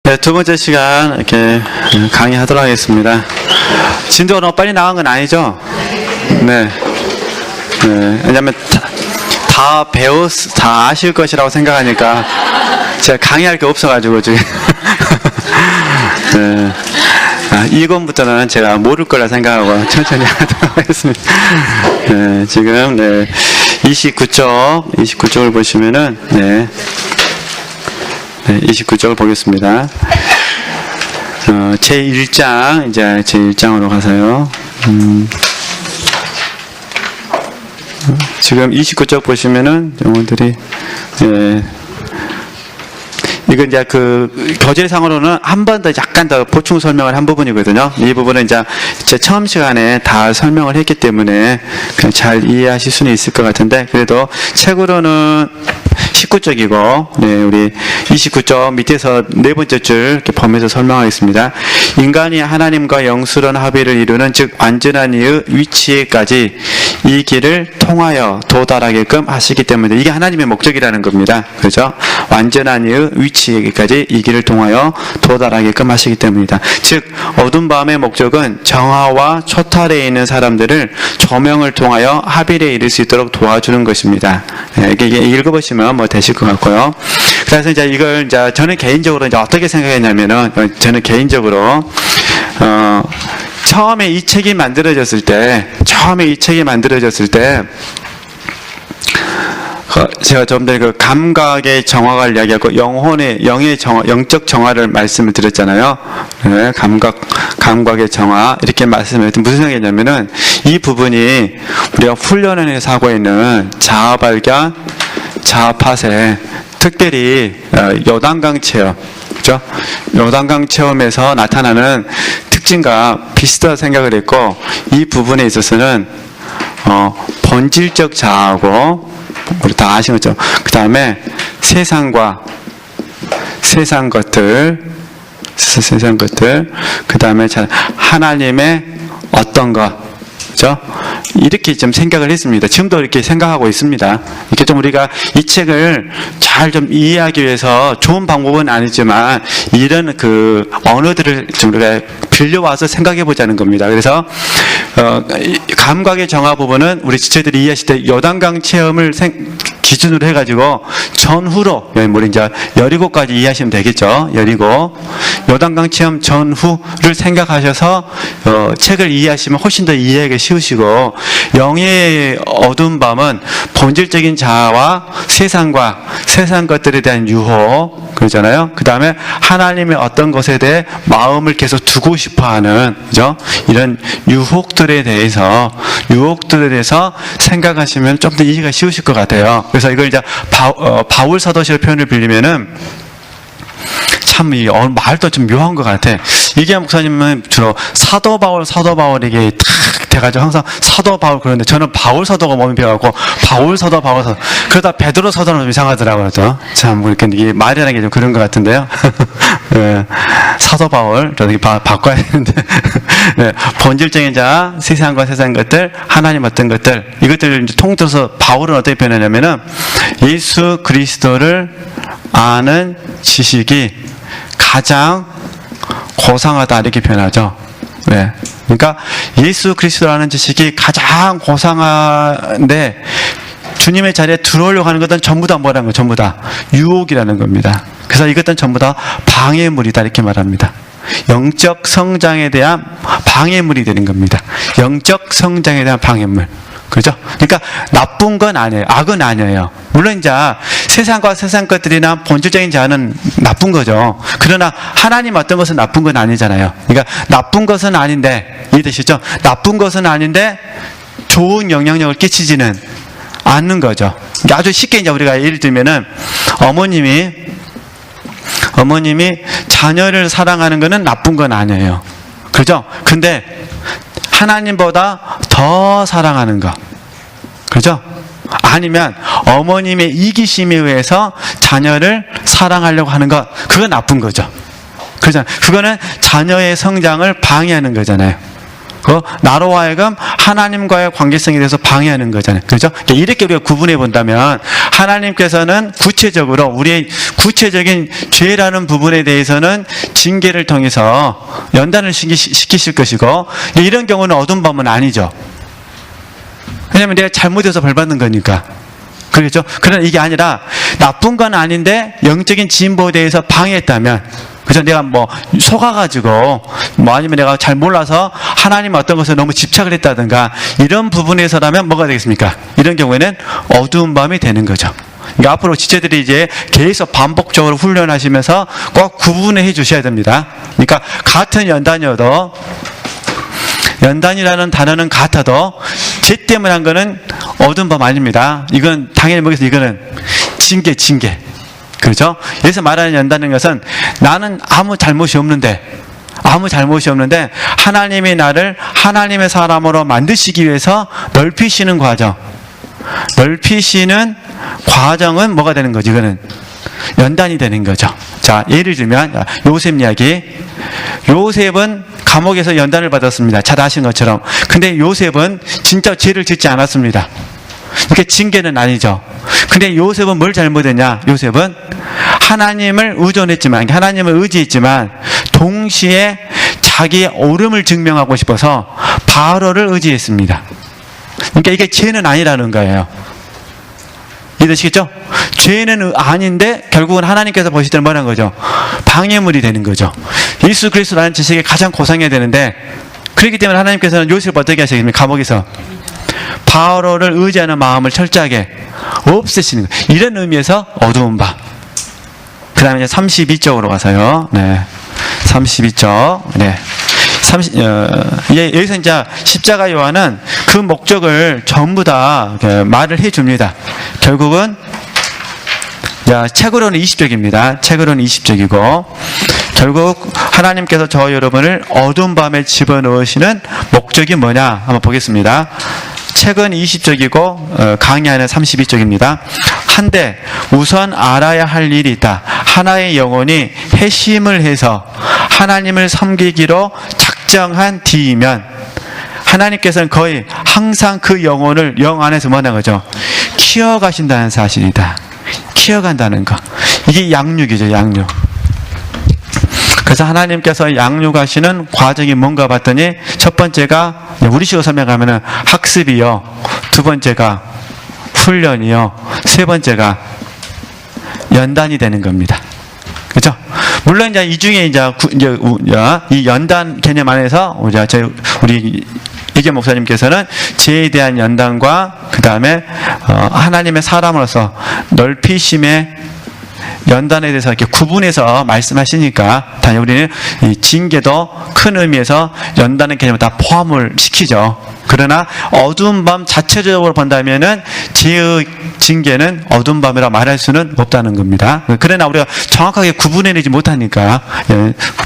네, 두 번째 시간 이렇게 강의하도록 하겠습니다. 진도가 너무 빨리 나간 건 아니죠? 네. 왜냐면 다 아실 것이라고 생각하니까 제가 강의할 게 없어가지고 지금. 네. 2권부터는 제가 모를 거라 생각하고 천천히 하도록 하겠습니다. 네, 지금 29쪽을 보시면은 29쪽을 보겠습니다. 제1장, 이제 제1장으로 가서요. 지금 29쪽 보시면은, 영어들이, 이건 이제 교재상으로는 한 번 더 약간 더 보충 설명을 한 부분이거든요. 이 부분은 이제 제 처음 시간에 다 설명을 했기 때문에 그냥 잘 이해하실 수는 있을 것 같은데, 그래도 책으로는 19쪽이고, 우리 29쪽 밑에서 네 번째 줄 이렇게 범위에서 설명하겠습니다. 인간이 하나님과 영수런 합의를 이루는 즉 완전한 이의 위치에까지 이 길을 통하여 도달하게끔 하시기 때문에 이게 하나님의 목적이라는 겁니다. 그렇죠? 완전한 이의 위치에까지 이 길을 통하여 도달하게끔 하시기 때문이다. 즉 어두운 밤의 목적은 정화와 초탈에 있는 사람들을 조명을 통하여 합의에 이를 수 있도록 도와주는 것입니다. 이게 읽어보시면 뭐 되실 것 같고요. 그래서 이제 이걸 이제 저는 개인적으로 이제 어떻게 생각했냐면은, 저는 개인적으로 처음에 이 책이 만들어졌을 때 제가 좀 전에 그 감각의 정화를 이야기하고 영의 정화, 영적 정화를 말씀을 드렸잖아요. 네, 감각의 정화 이렇게 말씀을 드렸는데 무슨 생각이냐면은 이 부분이 우리가 훈련원에서 하고 있는 자아 발견, 자아 파쇄, 특별히 요단강 체험, 그렇죠? 요단강 체험에서 나타나는 특징과 비슷하다고 생각을 했고, 이 부분에 있어서는 본질적 자아하고 우리 다 아시는 거죠. 그 다음에 세상 것들, 그 다음에 하나님의 어떤 것, 그죠? 이렇게 좀 생각을 했습니다. 지금도 이렇게 생각하고 있습니다. 이렇게 좀 우리가 이 책을 잘 좀 이해하기 위해서 좋은 방법은 아니지만 이런 언어들을 좀 우리가 빌려와서 생각해 보자는 겁니다. 그래서 감각의 정화 부분은 우리 지체들이 이해하실 때 요단강 체험을 기준으로 해가지고 전후로 이제 여리고까지 이해하시면 되겠죠. 여리고 요단강 체험 전후를 생각하셔서 책을 이해하시면 훨씬 더 이해하기 쉬우시고, 영의 어두운 밤은 본질적인 자아와 세상과 세상 것들에 대한 유혹, 그러잖아요. 그 다음에 하나님의 어떤 것에 대해 마음을 계속 두고 싶어하는, 그죠? 이런 유혹들에 대해서 생각하시면 좀 더 이해가 쉬우실 것 같아요. 그래서 이걸 이제 바울 사도시의 표현을 빌리면은 참 말도 좀 묘한 것 같아. 이기한 목사님은 주로 사도 바울에게 탁 돼가지고 항상 사도 바울 그러는데, 저는 바울 사도가 몸이 배워갖고 바울 사도 그러다 베드로 사도는 좀 이상하더라고요. 참 이렇게 이게 말이라는 게 좀 그런 것 같은데요. 네, 사도 바울 저는 바꿔야 되는데 네, 본질적인 자, 세상과 세상 것들, 하나님 어떤 것들, 이것들을 이제 통틀어서 바울은 어떻게 표현하냐면은 예수 그리스도를 아는 지식이 가장 고상하다 이렇게 표현하죠. 네. 그러니까 예수 그리스도라는 지식이 가장 고상한데 주님의 자리에 들어오려고 하는 것은 전부 다 뭐라는 거예요? 전부 다 유혹이라는 겁니다. 그래서 이것은 전부 다 방해물이다 이렇게 말합니다. 영적 성장에 대한 방해물이 되는 겁니다. 영적 성장에 대한 방해물. 그죠? 그러니까 나쁜 건 아니에요. 악은 아니에요. 물론 이제 세상과 세상 것들이나 본질적인 자는 나쁜 거죠. 그러나 하나님 어떤 것은 나쁜 건 아니잖아요. 그러니까 나쁜 것은 아닌데, 이해되시죠? 나쁜 것은 아닌데 좋은 영향력을 끼치지는 않는 거죠. 그러니까 아주 쉽게 이제 우리가 예를 들면은 어머님이 자녀를 사랑하는 것은 나쁜 건 아니에요. 그죠? 근데 하나님보다 더 사랑하는 것, 그죠? 아니면 어머님의 이기심에 의해서 자녀를 사랑하려고 하는 것, 그건 나쁜 거죠. 그죠? 그거는 자녀의 성장을 방해하는 거잖아요. 나로 하여금 하나님과의 관계성에 대해서 방해하는 거잖아요. 그렇죠? 이렇게 우리가 구분해 본다면 하나님께서는 구체적으로 우리의 구체적인 죄라는 부분에 대해서는 징계를 통해서 연단을 시키실 것이고, 이런 경우는 어두운 밤은 아니죠. 왜냐하면 내가 잘못해서 벌 받는 거니까. 그렇죠? 그러나 이게 아니라 나쁜 건 아닌데 영적인 진보에 대해서 방해했다면, 그래서 내가 뭐 속아가지고 뭐 아니면 내가 잘 몰라서 하나님 어떤 것을 너무 집착을 했다든가 이런 부분에서라면 뭐가 되겠습니까? 이런 경우에는 어두운 밤이 되는 거죠. 그러니까 앞으로 지체들이 이제 계속 반복적으로 훈련하시면서 꼭 구분해 주셔야 됩니다. 그러니까 같은 연단이어도, 연단이라는 단어는 같아도 죄 때문에 한 거는 어두운 밤 아닙니다. 이건 당연히 뭐겠어요? 이거는 징계. 그렇죠? 여기서 말하는 연단인 것은 나는 아무 잘못이 없는데 하나님이 나를 하나님의 사람으로 만드시기 위해서 넓히시는 과정. 넓히시는 과정은 뭐가 되는 거죠? 이거는 연단이 되는 거죠. 자, 예를 들면 요셉 이야기. 요셉은 감옥에서 연단을 받았습니다. 잘 아신 것처럼. 근데 요셉은 진짜 죄를 짓지 않았습니다. 이게 징계는 아니죠. 근데 요셉은 뭘 잘못했냐? 요셉은 하나님을 의존했지만, 하나님을 의지했지만 동시에 자기의 옳음을 증명하고 싶어서 바로를 의지했습니다. 그러니까 이게 죄는 아니라는 거예요. 이해되시겠죠? 죄는 아닌데 결국은 하나님께서 보실 때는 뭐라는 거죠? 방해물이 되는 거죠. 예수 그리스도라는 지식에 가장 고상해야 되는데, 그렇기 때문에 하나님께서는 요셉을 어떻게 하시겠습니까? 감옥에서 바로를 의지하는 마음을 철저하게 없애시는 거예요. 이런 의미에서 어두운 밤. 그 다음에 이제 32쪽으로 가서요. 네. 32쪽. 네. 여기서 이제 십자가 요한은 그 목적을 전부 다 말을 해 줍니다. 결국은, 책으로는 20쪽입니다. 책으로는 20쪽이고, 결국 하나님께서 저 여러분을 어두운 밤에 집어넣으시는 목적이 뭐냐 한번 보겠습니다. 책은 20쪽이고 강의하는 32쪽입니다. 한데 우선 알아야 할 일이 있다. 하나의 영혼이 회심을 해서 하나님을 섬기기로 작정한 뒤이면 하나님께서는 거의 항상 그 영혼을 영 안에서 뭐하는 거죠? 키워가신다는 사실이다. 키워간다는 거. 이게 양육이죠. 양육. 그래서 하나님께서 양육하시는 과정이 뭔가 봤더니 첫 번째가 우리식으로 설명하면 학습이요, 두 번째가 훈련이요, 세 번째가 연단이 되는 겁니다. 그렇죠? 물론 이제 이 중에 이제 이 연단 개념 안에서 우리 이계 목사님께서는 죄에 대한 연단과 그 다음에 하나님의 사람으로서 넓히심의 연단에 대해서 이렇게 구분해서 말씀하시니까 당연히 우리는 이 징계도 큰 의미에서 연단의 개념을 다 포함을 시키죠. 그러나 어두운 밤 자체적으로 본다면은 죄의 징계는 어두운 밤이라 말할 수는 없다는 겁니다. 그러나 우리가 정확하게 구분해내지 못하니까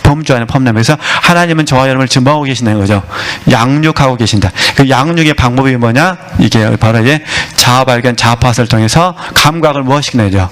범주 안에 포함되면서 하나님은 저와 여러분을 지금 뭐하고 계신다는 거죠? 양육하고 계신다. 그 양육의 방법이 뭐냐? 이게 바로 이제 자아 발견, 자아 파악을 통해서 감각을 무엇시키냐죠?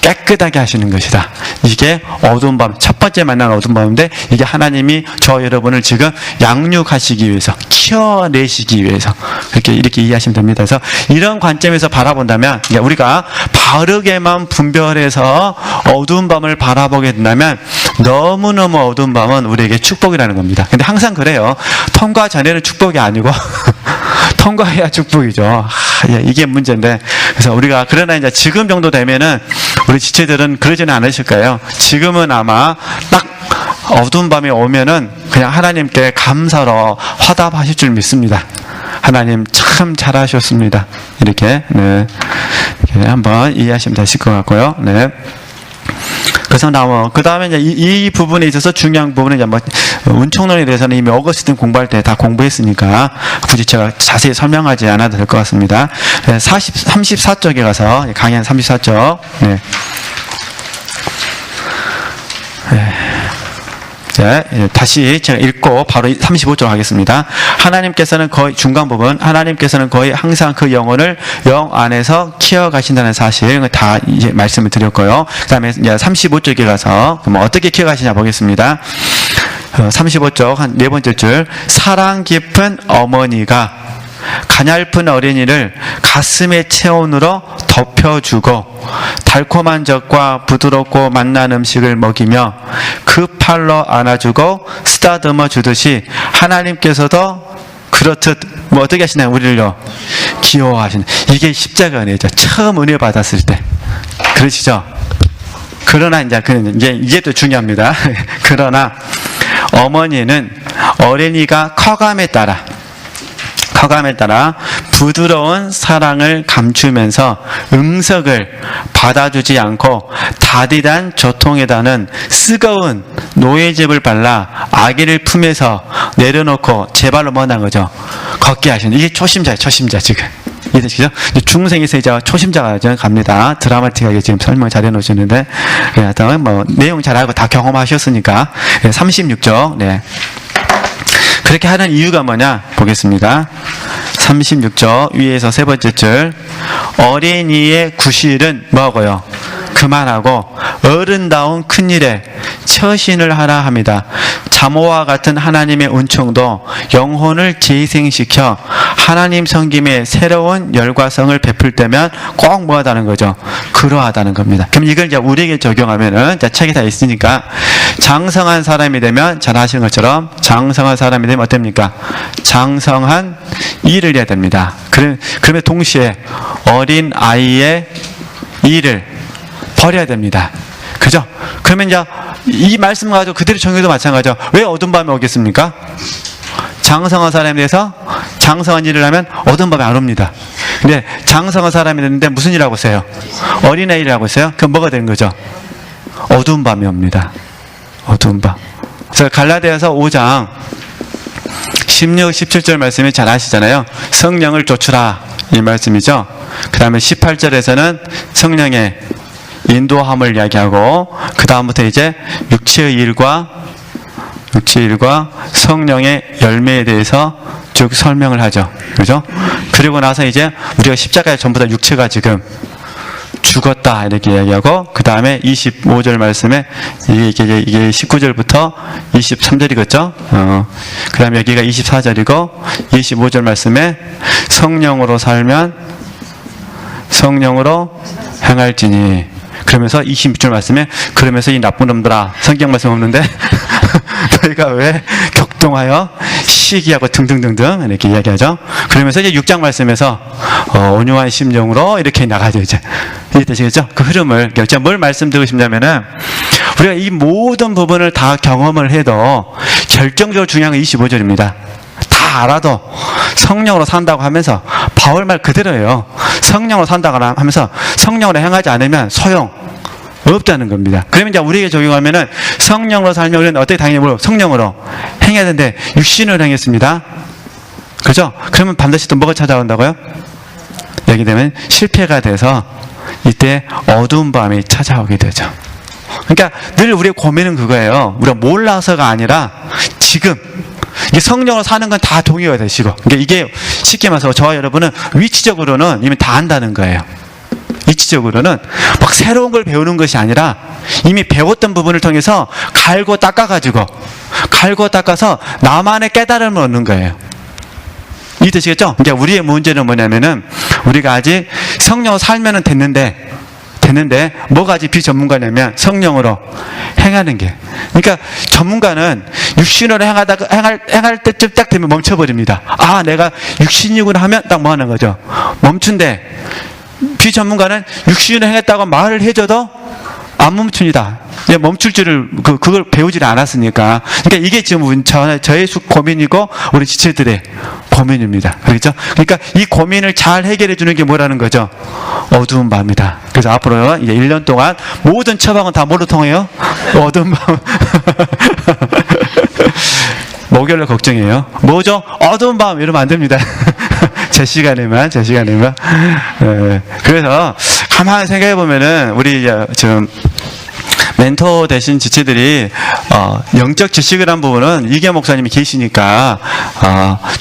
깨끗하게 하시는 것이다. 이게 어두운 밤, 첫 번째 만나는 어두운 밤인데, 이게 하나님이 저와 여러분을 지금 양육하시기 위해서, 키워내시기 위해서 이렇게 이해하시면 됩니다. 그래서 이런 관점에서 바라본다면, 우리가 바르게만 분별해서 어두운 밤을 바라보게 된다면 너무너무 어두운 밤은 우리에게 축복이라는 겁니다. 근데 항상 그래요. 통과 전에는 축복이 아니고 통과해야 축복이죠. 이게 문제인데, 그래서 우리가 그러나 이제 지금 정도 되면은 우리 지체들은 그러지는 않으실 거예요. 지금은 아마 딱 어두운 밤이 오면은 그냥 하나님께 감사로 화답하실 줄 믿습니다. 하나님 참 잘하셨습니다. 이렇게, 네. 이렇게 한번 이해하시면 되실 것 같고요. 네. 그래서 그 다음에 이제 이 부분에 있어서 중요한 부분은 이제 운총론에 대해서는 이미 어거스틴 공부할 때 다 공부했으니까 굳이 제가 자세히 설명하지 않아도 될 것 같습니다. 34쪽에 가서 강의 34쪽. 네. 네. 다시 제가 읽고 바로 35쪽 하겠습니다. 하나님께서는 거의 중간 부분, 하나님께서는 거의 항상 그 영혼을 영 안에서 키워가신다는 사실 다 이제 말씀을 드렸고요. 그 다음에 이제 35쪽에 가서 어떻게 키워가시냐 보겠습니다. 35쪽 한 네 번째 줄. 사랑 깊은 어머니가 가냘픈 어린이를 가슴의 체온으로 덮여주고 달콤한 젖과 부드럽고 맛난 음식을 먹이며 그 팔로 안아주고 쓰다듬어 주듯이 하나님께서도 그렇듯 뭐 어떻게 하시나요? 우리를요 귀여워하시는. 이게 십자가 은혜죠. 처음 은혜 받았을 때 그러시죠. 그러나 이제 또 중요합니다. 그러나 어머니는 어린이가 커감에 따라 부드러운 사랑을 감추면서 응석을 받아주지 않고 다디단 조통에다는 쓰거운 노예즙을 발라 아기를 품에서 내려놓고 제 발로 뭐한 거죠? 걷게 하시는. 이게 초심자예요. 초심자 지금. 이해되시죠? 중생에서 이제 초심자가 갑니다. 드라마틱하게 지금 설명 잘 해놓으시는데, 하여튼 뭐 내용 잘 알고 다 경험하셨으니까. 36쪽. 네. 그렇게 하는 이유가 뭐냐 보겠습니다. 36쪽 위에서 세 번째 줄. 어린이의 구실은 뭐고요? 그만하고 어른다운 큰일에 처신을 하라 합니다. 잠오와 같은 하나님의 은총도 영혼을 재생시켜 하나님 섬김에 새로운 열과성을 베풀 때면 꼭 뭐하다는 거죠? 그러하다는 겁니다. 그럼 이걸 이제 우리에게 적용하면은 책에 다 있으니까 장성한 사람이 되면 잘 아시는 것처럼 장성한 사람이 되면 어떻습니까? 장성한 일을 해야 됩니다. 그러면 동시에 어린 아이의 일을 버려야 됩니다. 그죠? 그러면 이제 이 말씀 가지고 그대로 정의도 마찬가지죠. 왜 어두운 밤에 오겠습니까? 장성한 사람에 대해서 장성한 일을 하면 어두운 밤에 안 옵니다. 근데 장성한 사람이 됐는데 무슨 일 하고 있어요? 어린애 일을 하고 있어요? 그럼 뭐가 되는 거죠? 어두운 밤이 옵니다. 어두운 밤. 그래서 갈라디아서 5장 16, 17절 말씀이 잘 아시잖아요. 성령을 쫓으라 이 말씀이죠. 그 다음에 18절에서는 성령의 인도함을 이야기하고 그 다음부터 이제 육체의 일과 성령의 열매에 대해서 쭉 설명을 하죠. 그죠? 그리고 나서 이제 우리가 십자가에 전부 다 육체가 지금 죽었다 이렇게 이야기하고 그 다음에 25절 말씀에 이게 19절부터 23절이겠죠? 그 다음에 여기가 24절이고 25절 말씀에 성령으로 살면 성령으로 행할지니 그러면서 26절 말씀에 그러면서 이 나쁜 놈들아 성경 말씀 없는데 너희가 왜 격동하여 시기하고 등등등등 이렇게 이야기하죠. 그러면서 이제 6장 말씀에서 온유한 심령으로 이렇게 나가죠. 이제 이해되시겠죠? 그 흐름을 제가 뭘 말씀드리고 싶냐면은 우리가 이 모든 부분을 다 경험을 해도 결정적으로 중요한 건 25절입니다. 다 알아도 성령으로 산다고 하면서 바울 말 그대로예요. 성령으로 산다고 하면서 성령으로 행하지 않으면 소용 없다는 겁니다. 그러면 이제 우리에게 적용하면은 성령으로 살면 우리는 어떻게 당연히 성령으로 행해야 되는데 육신으로 행했습니다. 그죠? 그러면 반드시 또 뭐가 찾아온다고요? 여기 되면 실패가 돼서 이때 어두운 밤이 찾아오게 되죠. 그러니까 늘 우리의 고민은 그거예요. 우리가 몰라서가 아니라 지금 이게 성령으로 사는 건 다 동의가 되시고 그러니까 이게 쉽게 말해서 저와 여러분은 위치적으로는 이미 다 안다는 거예요. 위치적으로는 막 새로운 걸 배우는 것이 아니라 이미 배웠던 부분을 통해서 갈고 닦아서 나만의 깨달음을 얻는 거예요. 이해되시겠죠? 그러니까 우리의 문제는 뭐냐면은 우리가 아직 성령으로 살면은 됐는데 뭐가 아직 비전문가냐면 성령으로 행하는 게. 그러니까 전문가는 육신으로 행할 때쯤 딱 되면 멈춰버립니다. 아, 내가 육신이구나 하면 딱 뭐 하는 거죠? 멈춘데 비전문가는 육신으로 행했다고 말을 해줘도 안 멈춥니다. 멈출 줄을 그걸 배우지를 않았으니까. 그러니까 이게 지금 저의 고민이고 우리 지체들의 고민입니다. 그렇죠? 그러니까 이 고민을 잘 해결해 주는 게 뭐라는 거죠? 어두운 밤이다. 그래서 앞으로 이제 1년 동안 모든 처방은 다 뭐로 통해요? 어두운 밤. 목요일날 걱정이에요. 뭐죠? 어두운 밤 이러면 안 됩니다. 제 시간에만. 그래서 가만히 생각해 보면은 우리 지금 멘토 되신 지체들이 영적 지식을 한 부분은 이계 목사님이 계시니까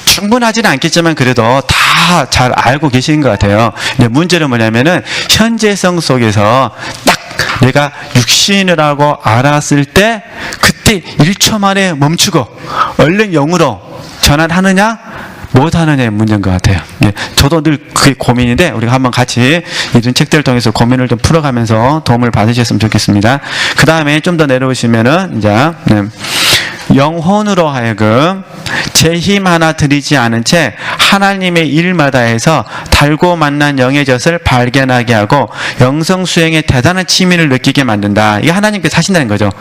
충분하지는 않겠지만 그래도 다 잘 알고 계신 것 같아요. 근데 문제는 뭐냐면은 현재성 속에서 딱 내가 육신이라고 알았을 때 그때 1초 만에 멈추고 얼른 영으로 전환하느냐 못하느냐의 문제인 것 같아요. 예, 저도 늘 그게 고민인데 우리가 한번 같이 이런 책들을 통해서 고민을 좀 풀어가면서 도움을 받으셨으면 좋겠습니다. 그 다음에 좀 더 내려오시면은 이제 영혼으로 하여금 제 힘 하나 들이지 않은 채 하나님의 일마다 해서 달고 만난 영의 젖을 발견하게 하고 영성 수행에 대단한 취미를 느끼게 만든다. 이게 하나님께서 하신다는 거죠.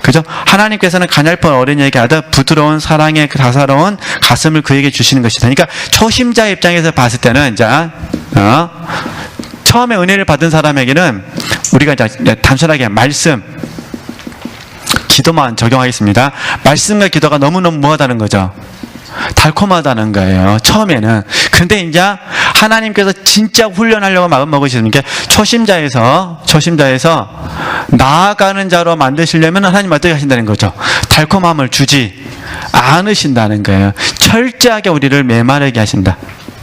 그죠? 하나님께서는 가냘픈 어린이에게 하듯 부드러운 사랑의 그 다사로운 가슴을 그에게 주시는 것이다. 그러니까 초심자 입장에서 봤을 때는 이제 처음에 은혜를 받은 사람에게는 우리가 이제 단순하게 말씀, 기도만 적용하겠습니다. 말씀과 기도가 너무너무 뭐하다는 거죠? 달콤하다는 거예요. 처음에는. 근데 이제 하나님께서 진짜 훈련하려고 마음 먹으시는 게 초심자에서 나아가는 자로 만드시려면 하나님 어떻게 하신다는 거죠? 달콤함을 주지 않으신다는 거예요. 철저하게 우리를 메마르게 하신다.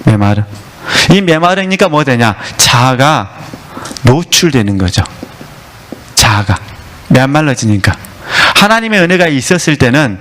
메마르. 이 메마르니까 뭐 되냐? 자아가 노출되는 거죠. 자아가 메말라지니까. 하나님의 은혜가 있었을 때는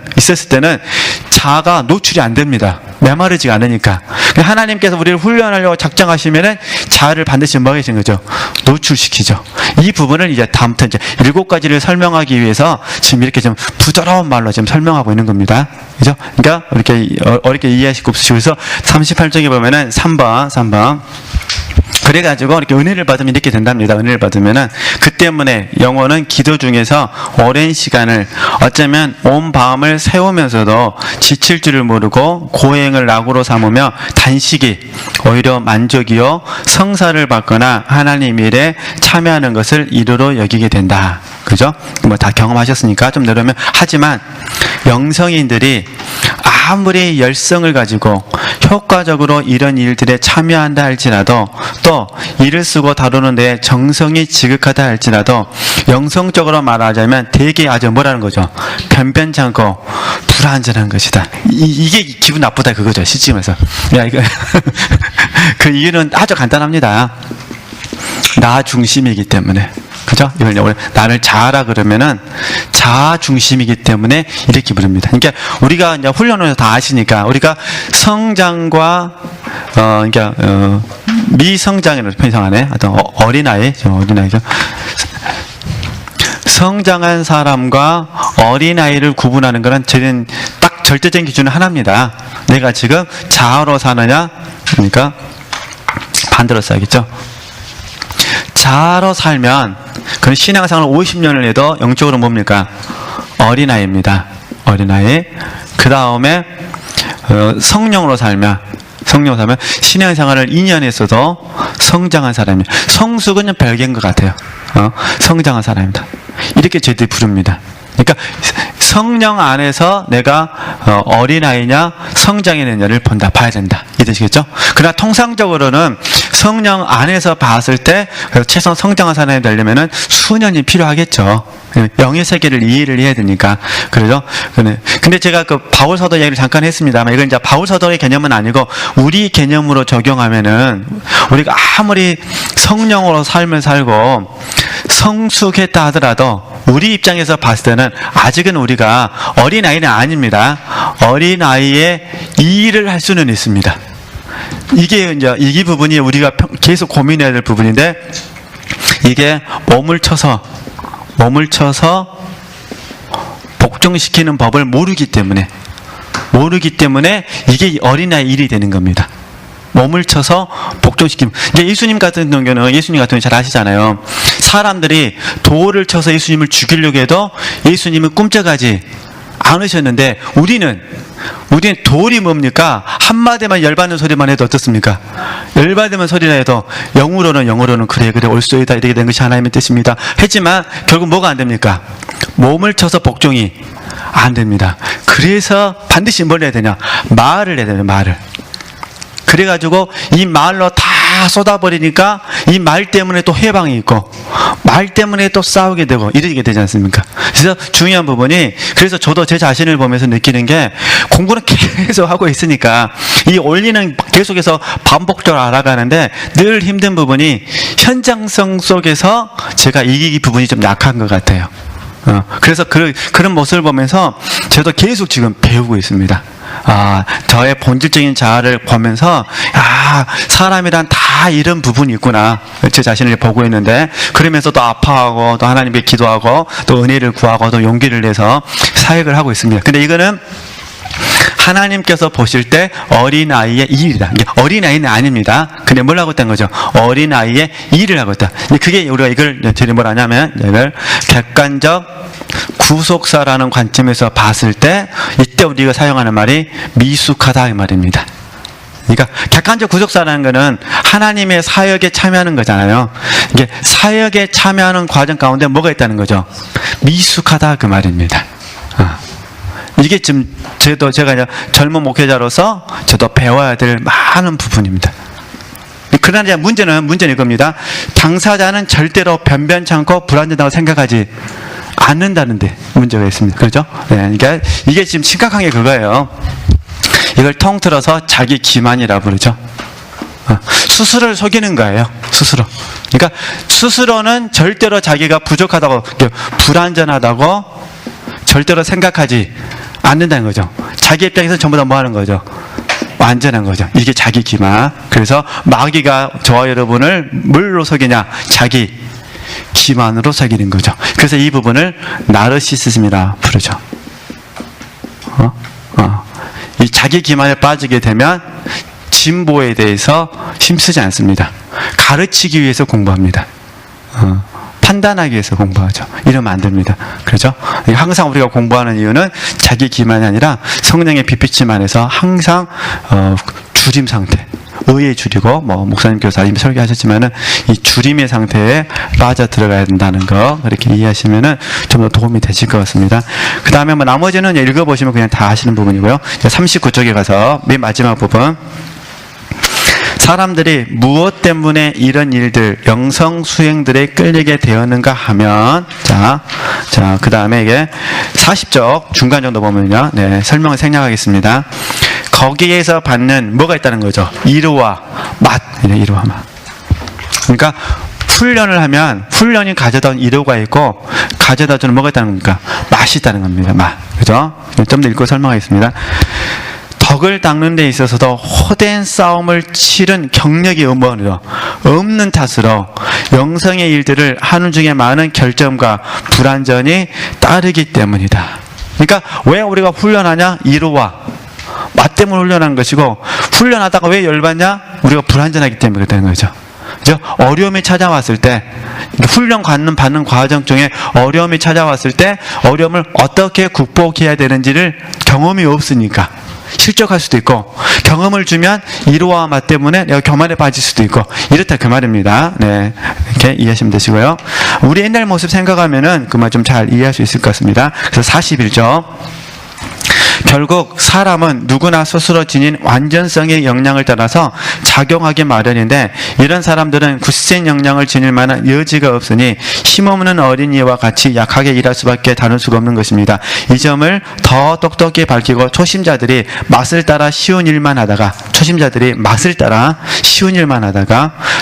자아가 노출이 안 됩니다. 메마르지가 않으니까. 하나님께서 우리를 훈련하려고 작정하시면은 자아를 반드시 뭐 하시는 거죠? 노출시키죠. 이 부분을 이제 다음부터 이제 7가지를 설명하기 위해서 지금 이렇게 좀 부드러운 말로 지금 설명하고 있는 겁니다. 그죠? 그러니까 이렇게 어렵게 이해하실 거 없으시고, 그래서 38쪽에 보면은 3번. 그래가지고 이렇게 은혜를 받으면 이렇게 된답니다. 은혜를 받으면은 그 때문에 영혼은 기도 중에서 오랜 시간을 어쩌면 온 밤을 세우면서도 지칠 줄을 모르고 고행을 낙으로 삼으며 단식이 오히려 만족이요 성사를 받거나 하나님 일에 참여하는 것을 이루로 여기게 된다. 그죠? 뭐 다 경험하셨으니까 좀 내려오면, 하지만 영성인들이 아무리 열성을 가지고 효과적으로 이런 일들에 참여한다 할지라도, 또 일을 쓰고 다루는 데 정성이 지극하다 할지라도 영성적으로 말하자면 되게 아주 뭐라는 거죠? 변변찮고 불완전한 것이다. 이게 기분 나쁘다 그거죠. 시집에서. 야, 이거 그 이유는 아주 간단합니다. 나 중심이기 때문에. 그죠? 이걸 나를 자아라 그러면은 자아 중심이기 때문에 이렇게 부릅니다. 그러니까 우리가 이제 훈련을 다 아시니까 우리가 성장과 미성장이라고 편성하네. 어떤 어린아이죠. 성장한 사람과 어린아이를 구분하는 거는 저는 딱 절대적인 기준은 하나입니다. 내가 지금 자아로 사느냐, 그러니까 반대로 써야겠죠. 자아로 살면 그건 신앙생활 50년을 해도 영적으로 뭡니까? 어린아이입니다. 어린아이. 그 다음에 성령으로 살면 신앙생활을 2년 했어도 성장한 사람이에요. 성숙은 별개인 것 같아요. 성장한 사람입니다. 이렇게 저희들이 부릅니다. 그러니까 성령 안에서 내가 어린아이냐 성장이느냐를 봐야 된다. 이해되시겠죠? 그러나 통상적으로는 성령 안에서 봤을 때 최소한 성장한 사람이 되려면은 수년이 필요하겠죠. 영의 세계를 이해를 해야 되니까. 그러죠? 근데 제가 그 바울 사도 얘기를 잠깐 했습니다만, 이건 이제 바울 사도의 개념은 아니고 우리 개념으로 적용하면은, 우리가 아무리 성령으로 삶을 살고 성숙했다 하더라도 우리 입장에서 봤을 때는 아직은 우리가 어린아이는 아닙니다. 어린아이의 일을 할 수는 있습니다. 이게 이제 이 부분이 우리가 계속 고민해야 될 부분인데, 이게 몸을 쳐서 복종시키는 법을 모르기 때문에 이게 어린아이 일이 되는 겁니다. 몸을 쳐서 복종시키면. 이제 예수님 같은 경우는 잘 아시잖아요. 사람들이 돌을 쳐서 예수님을 죽이려고 해도 예수님은 꿈쩍하지 않으셨는데, 우리는 돌이 뭡니까? 한마디만 열받는 소리만 해도 어떻습니까? 열받으면 소리나 해도 영으로는 그래 옳소이다 이렇게 된 것이 하나님의 뜻입니다. 했지만 결국 뭐가 안 됩니까? 몸을 쳐서 복종이 안 됩니다. 그래서 반드시 뭘 해야 되냐? 말을 해야 되냐, 말을. 그래가지고 이 말로 다 다 쏟아버리니까 이 말 때문에 또 해방이 있고 말 때문에 또 싸우게 되고 이러게 되지 않습니까? 그래서 중요한 부분이, 그래서 저도 제 자신을 보면서 느끼는 게, 공부는 계속 하고 있으니까 이 원리는 계속해서 반복적으로 알아가는데 늘 힘든 부분이 현장성 속에서 제가 이 부분이 좀 약한 것 같아요. 그래서 그런 모습을 보면서 저도 계속 지금 배우고 있습니다. 저의 본질적인 자아를 보면서, 사람이란 다 이런 부분이 있구나. 제 자신을 보고 있는데, 그러면서 또 아파하고, 또 하나님께 기도하고, 또 은혜를 구하고, 또 용기를 내서 사역을 하고 있습니다. 근데 이거는 하나님께서 보실 때 어린아이의 일이다. 이게 어린아이는 아닙니다. 근데 뭘 하고 있다는 거죠? 어린아이의 일을 하고 있다. 그게 우리가 이걸 뭐라 하냐면, 이걸 객관적 구속사라는 관점에서 봤을 때, 이때 우리가 사용하는 말이 미숙하다 이 말입니다. 그러니까 객관적 구속사라는 거는 하나님의 사역에 참여하는 거잖아요. 이게 사역에 참여하는 과정 가운데 뭐가 있다는 거죠? 미숙하다 그 말입니다. 이게 지금 제가 이제 젊은 목회자로서 저도 배워야 될 많은 부분입니다. 그러나 이제 문제는 이겁니다. 당사자는 절대로 변변찮고 불완전하다고 생각하지 않는다는데 문제가 있습니다. 그렇죠? 네, 그러니까 이게 지금 심각한 게 그거예요. 이걸 통틀어서 자기 기만이라고 부르죠. 스스로를 속이는 거예요. 스스로. 그러니까 스스로는 절대로 자기가 부족하다고, 불완전하다고 절대로 생각하지 않는다는 거죠. 자기 입장에서 전부 다 뭐 하는 거죠? 완전한 거죠. 이게 자기 기만. 그래서 마귀가 저와 여러분을 뭘로 속이냐? 자기 기만으로 속이는 거죠. 그래서 이 부분을 나르시시즘이라 부르죠. 이 자기 기만에 빠지게 되면 진보에 대해서 힘쓰지 않습니다. 가르치기 위해서 공부합니다. 판단하기 위해서 공부하죠. 이러면 안 됩니다. 그렇죠? 항상 우리가 공부하는 이유는 자기 기만이 아니라 성령의 빛비침 안에서 항상 줄임 상태, 의에 줄이고, 목사님께서 이미 설교하셨지만은 이 줄임의 상태에 빠져 들어가야 된다는 거, 그렇게 이해하시면은 좀 더 도움이 되실 것 같습니다. 그 다음에 나머지는 읽어보시면 그냥 다 아시는 부분이고요. 39쪽에 가서 맨 마지막 부분. 사람들이 무엇 때문에 이런 일들, 영성 수행들에 끌리게 되었는가 하면, 그 다음에 이게 40쪽 중간 정도 보면요. 네, 설명을 생략하겠습니다. 거기에서 받는 뭐가 있다는 거죠? 이루와 맛. 이루와 맛. 그러니까 훈련을 하면 훈련이 가져다 이루가 있고 가져다 주는 뭐가 있다는 겁니까? 맛이 있다는 겁니다. 맛. 그죠? 좀 더 읽고 설명하겠습니다. 덕을 닦는 데 있어서도 호된 싸움을 치른 경력이 없는 탓으로 영성의 일들을 하는 중에 많은 결점과 불완전이 따르기 때문이다. 그러니까 왜 우리가 훈련하냐? 이루와 맛 때문에 훈련한 것이고, 훈련하다가 왜 열받냐? 우리가 불완전하기 때문에 그렇다는 거죠. 그죠? 어려움이 찾아왔을 때, 훈련 받는 과정 중에 어려움이 찾아왔을 때 어려움을 어떻게 극복해야 되는지를 경험이 없으니까 실족할 수도 있고, 경험을 주면 이루와 맛 때문에 내가 교만에 빠질 수도 있고, 이렇다 그 말입니다. 네, 이렇게 이해하시면 되시고요. 우리 옛날 모습 생각하면은 그 말 좀 잘 이해할 수 있을 것 같습니다. 그래서 41조. 결국 사람은 누구나 스스로 지닌 완전성의 역량을 따라서 작용하기 마련인데, 이런 사람들은 굳센 역량을 지닐 만한 여지가 없으니 힘없는 어린이와 같이 약하게 일할 수밖에 다를 수가 없는 것입니다. 이 점을 더 똑똑히 밝히고 초심자들이 맛을 따라 쉬운 일만 하다가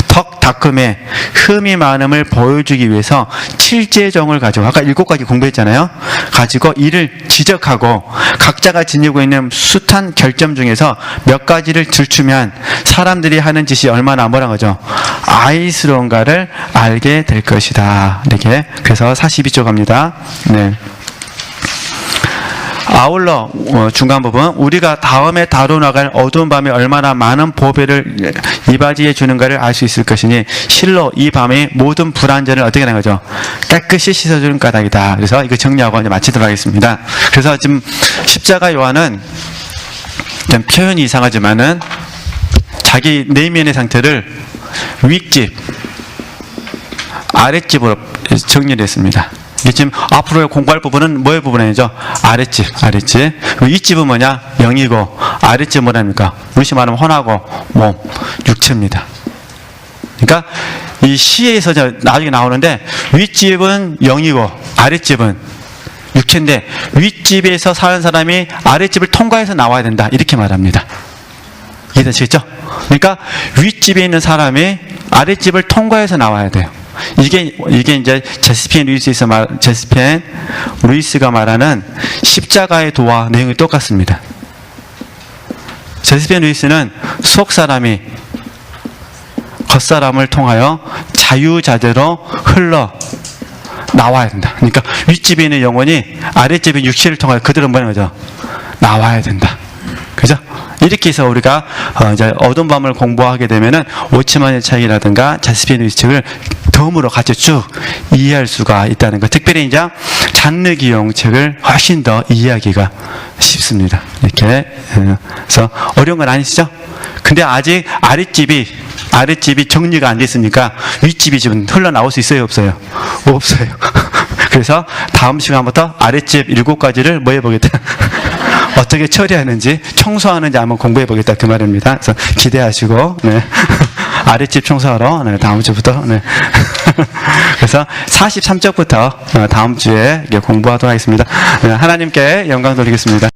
덕 닦음에 흠이 많음을 보여주기 위해서 칠제정을 가지고, 아까 7가지 공부했잖아요. 가지고 이를 지적하고 각자가 지니고 있는 숱한 결점 중에서 몇 가지를 들추면 사람들이 하는 짓이 얼마나 뭐란 거죠? 아이스러운가를 알게 될 것이다. 이렇게. 그래서 42조 갑니다. 네. 아울러 중간 부분, 우리가 다음에 다뤄나갈 어두운 밤에 얼마나 많은 보배를 이바지해 주는가를 알 수 있을 것이니 실로 이 밤에 모든 불완전을 어떻게 하는 거죠? 깨끗이 씻어주는 까닭이다. 그래서 이거 정리하고 이제 마치도록 하겠습니다. 그래서 지금 십자가 요한은 좀 표현이 이상하지만은 자기 내면의 상태를 윗집, 아랫집으로 정리를 했습니다. 지금 앞으로 공부할 부분은 뭐의 부분이죠? 아랫집. 윗집은 뭐냐? 영이고, 아랫집은 뭐랍니까? 우리식 말하면 혼하고 몸, 육체입니다. 그러니까 이 시에서 나중에 나오는데 윗집은 영이고 아랫집은 육체인데 윗집에서 사는 사람이 아랫집을 통과해서 나와야 된다. 이렇게 말합니다. 이해되시겠죠? 그러니까 윗집에 있는 사람이 아랫집을 통과해서 나와야 돼요. 이게 이제 제스피엔 루이스가 말하는 십자가의 도와 내용이 똑같습니다. 제스피엔 루이스는 속 사람이 겉사람을 통하여 자유자재로 흘러 나와야 된다. 그러니까 윗집에 있는 영혼이 아랫집의 육체를 통하여 그대로 뭐라는 거죠? 나와야 된다. 그죠? 이렇게 해서 우리가 이제 어두운 밤을 공부하게 되면은 오치만의 차이라든가 제스피엔 루이스 책을 덤으로 같이 쭉 이해할 수가 있다는 거. 특별히 이제 잔느 기용 책을 훨씬 더 이해하기가 쉽습니다. 이렇게. 그래서 어려운 건 아니시죠? 근데 아직 아랫집이 정리가 안 됐으니까 윗집이 지금 흘러나올 수 있어요, 없어요? 없어요. 그래서 다음 시간부터 아랫집 7가지를 뭐 해보겠다? 어떻게 처리하는지, 청소하는지 한번 공부해보겠다. 그 말입니다. 그래서 기대하시고, 네. 아랫집 청소하러, 네, 다음 주부터, 네. 그래서 43쪽부터 다음 주에 공부하도록 하겠습니다. 네, 하나님께 영광 돌리겠습니다.